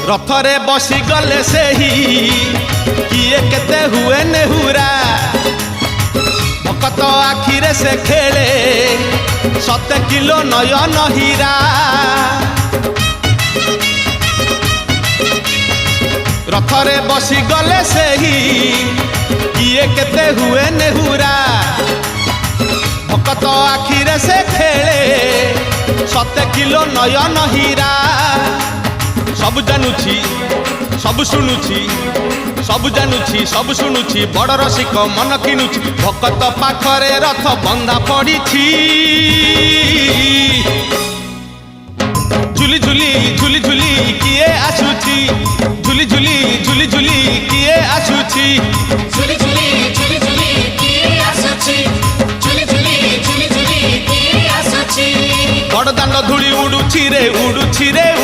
रथरे बसी गले से ही किए केते हुए नेहुरा भकत आखिरे से खेले 7 किलो नयन हीरा रथरे बसी गले से ही किए केते हुए नेहुरा भकत आखिरे से खेले 7 किलो नयन हीरा सब जानुछि सब शुणुछि सब जानुछि सब शुणुछि बड़ रसिक मन किनुछि भकत पाखरे रथ बंधा पड़िछि झुली झुली झुली झुली किए आसुछि झुली झुली झुली झुली किए आसुछि झुली झुली झुली झुली किए आसुछि झुली झुली झुली झुली किए आसुछि बड़ दांड धूली उडुछि रे